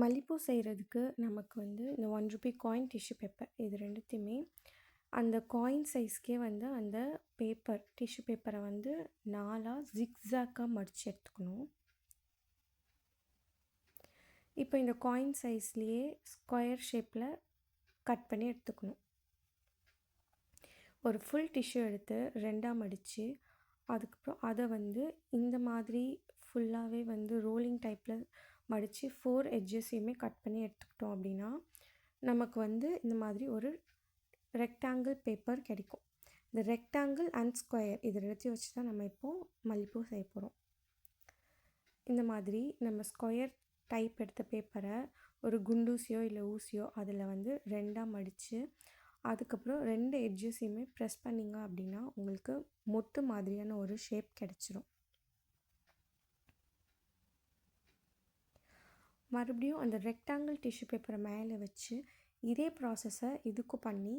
மல்லிப்பூ செய்கிறதுக்கு நமக்கு வந்து இந்த ₹1 காயின் டிஷ்யூ பேப்பர் இது ரெண்டுத்தையுமே அந்த காயின் சைஸ்க்கே வந்து அந்த டிஷ்யூ பேப்பரை வந்து 4ஆக ஜிக்ஸாக்காக மடித்து எடுத்துக்கணும். இப்போ இந்த காயின் சைஸ்லேயே ஸ்கொயர் ஷேப்பில் கட் பண்ணி எடுத்துக்கணும். ஒரு ஃபுல் டிஷ்யூ எடுத்து 2ஆக மடித்து அதுக்கப்புறம் அதை வந்து இந்த மாதிரி ஃபுல்லாகவே வந்து ரோலிங் டைப்பில் மடித்து 4 எட்ஜஸையுமே கட் பண்ணி எடுத்துக்கிட்டோம் அப்படின்னா நமக்கு வந்து இந்த மாதிரி ஒரு ரெக்டாங்கிள் பேப்பர் கிடைக்கும். இந்த ரெக்டாங்கிள் அண்ட் ஸ்கொயர் இது ரெண்டுத்தையும் வச்சு தான் நம்ம இப்போது மல்லிப்பூ செய்ய போகிறோம். இந்த மாதிரி நம்ம ஸ்கொயர் டைப் எடுத்த பேப்பரை ஒரு குண்டூசியோ இல்லை ஊசியோ அதில் வந்து 2ஆக மடித்து அதுக்கப்புறம் 2 எட்ஜஸையுமே ப்ரெஸ் பண்ணிங்க அப்படின்னா உங்களுக்கு மொட்டு மாதிரியான ஒரு ஷேப் கிடச்சிரும். மறுபடியும் அந்த ரெக்டாங்கிள் டிஷ்யூ பேப்பரை மேலே வச்சு இதே ப்ராசஸை இதுக்கும் பண்ணி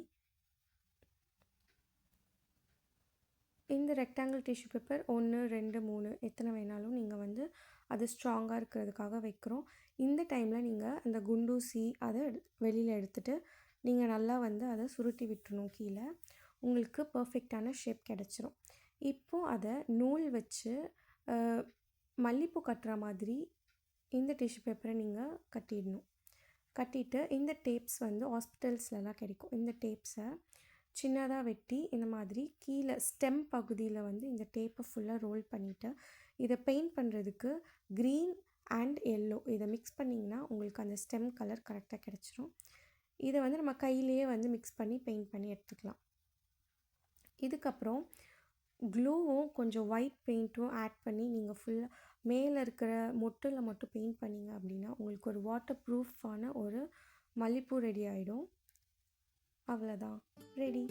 இந்த ரெக்டாங்கிள் டிஷ்யூ பேப்பர் 1 2 3 எத்தனை வேணாலும் நீங்கள் வந்து அது ஸ்ட்ராங்காக இருக்கிறதுக்காக வைக்கிறோம். இந்த டைமில் நீங்கள் அந்த குண்டூசி அதை வெளியில் எடுத்துகிட்டு நீங்கள் நல்லா வந்து அதை சுருட்டி விட்டுறணும். கீழே உங்களுக்கு பர்ஃபெக்டான ஷேப் கிடச்சிரும். இப்போது அதை நூல் வச்சு மல்லிப்பூ கட்டுற மாதிரி இந்த டிஷ்யூ பேப்பரை நீங்கள் கட்டிடணும். கட்டிட்டு இந்த டேப்ஸ் வந்து ஹாஸ்பிட்டல்ஸ்லலாம் கிடைக்கும். இந்த டேப்ஸை சின்னதாக வெட்டி இந்த மாதிரி கீழே ஸ்டெம் பகுதியில் வந்து இந்த டேப்பை ஃபுல்லாக ரோல் பண்ணிவிட்டு இதை பெயிண்ட் பண்ணுறதுக்கு க்ரீன் அண்ட் எல்லோ இதை மிக்ஸ் பண்ணிங்கன்னா உங்களுக்கு அந்த ஸ்டெம் கலர் கரெக்டாக கிடச்சிரும். இதை வந்து நம்ம கையிலேயே வந்து மிக்ஸ் பண்ணி பெயிண்ட் பண்ணி எடுத்துக்கலாம். இதுக்கப்புறம் க்ளூவும் கொஞ்சம் ஒயிட் பெயிண்ட்டும் ஆட் பண்ணி நீங்கள் ஃபுல்லாக மேலே இருக்கிற மொட்டில் மட்டும் பெயிண்ட் பண்ணிங்க அப்படின்னா உங்களுக்கு ஒரு வாட்டர் ப்ரூஃபான ஒரு மல்லிப்பூ ரெடி ஆகிடும். அவ்வளோதான், ரெடி.